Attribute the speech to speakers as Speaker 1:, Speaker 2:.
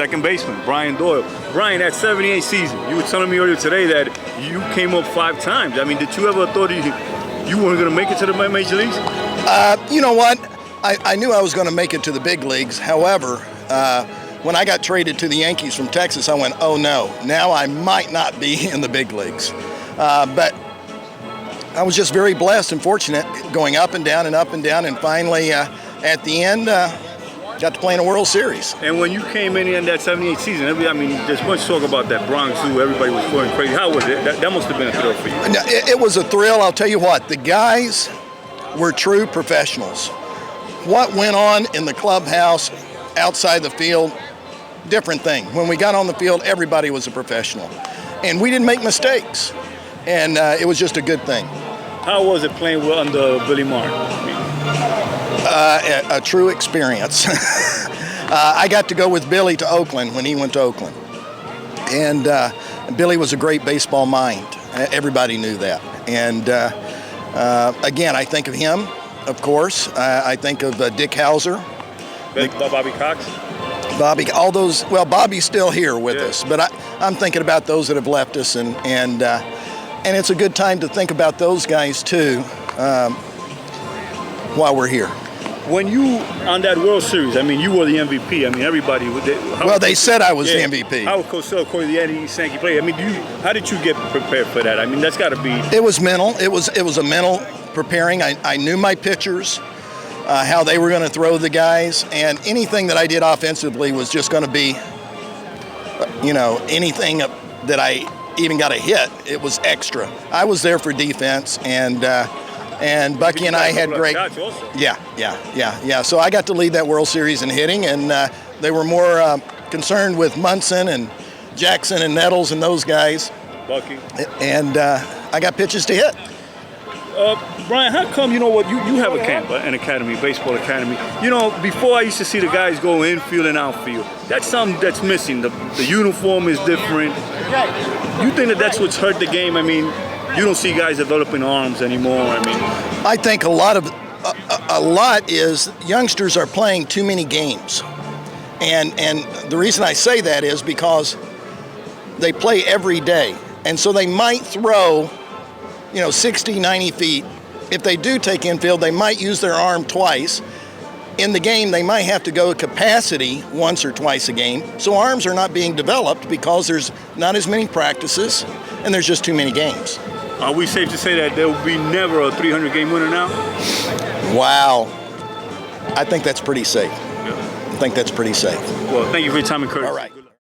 Speaker 1: second baseman, Brian Doyle. Brian, that 78 season, you were telling me earlier today that you came up 5 times. I mean, did you ever thought you weren't going to make it to the major leagues?
Speaker 2: You know what? I knew I was going to make it to the big leagues. However, when I got traded to the Yankees from Texas, I went, oh no, now I might not be in the big leagues. But I was just very blessed and fortunate going up and down, and finally at the end, got to play in a World Series.
Speaker 1: And when you came in that 78 season, I mean, there's much talk about that Bronx Zoo. Everybody was going crazy. How was it? That must have been a thrill for you.
Speaker 2: It was a thrill. I'll tell you what, the guys were true professionals. What went on in the clubhouse, outside the field, different thing. When we got on the field, everybody was a professional. And we didn't make mistakes. And it was just a good thing.
Speaker 1: How was it playing under Billy Martin?
Speaker 2: A true experience. I got to go with Billy to Oakland when he went to Oakland. And Billy was a great baseball mind. Everybody knew that. And again, I think of him, of course. I think of Dick Hauser.
Speaker 1: Bobby Cox?
Speaker 2: Bobby, all those, well, Bobby's still here with us, but I'm thinking about those that have left us, and it's a good time to think about those guys too while we're here.
Speaker 1: When you, on that World Series, I mean, you were the MVP. I mean, everybody.
Speaker 2: They said I was the MVP.
Speaker 1: How was Coach the Yankee play? I mean, how did you get prepared for that? I mean, that's got to be.
Speaker 2: It was mental. It was a mental preparing. I knew my pitchers, how they were going to throw the guys, and anything that I did offensively was just going to be, anything that I even got a hit, it was extra. I was there for defense, and Bucky and I had great. Yeah. So I got to lead that World Series in hitting, and they were more concerned with Munson and Jackson and Nettles and those guys.
Speaker 1: Bucky.
Speaker 2: And I got pitches to hit.
Speaker 1: Brian, how come, you have a camp, an academy, baseball academy. Before I used to see the guys go infield and outfield. That's something that's missing. The uniform is different. You think that's what's hurt the game? I mean, you don't see guys developing arms anymore.
Speaker 2: I think a lot is youngsters are playing too many games. And the reason I say that is because they play every day. And so they might throw 60, 90 feet. If they do take infield, they might use their arm twice. In the game, they might have to go capacity once or twice a game. So arms are not being developed because there's not as many practices and there's just too many games.
Speaker 1: Are we safe to say that there will be never a 300-game winner now?
Speaker 2: Wow. I think that's pretty safe. I think that's pretty safe.
Speaker 1: Well, thank you for your time and courtesy.
Speaker 2: All right.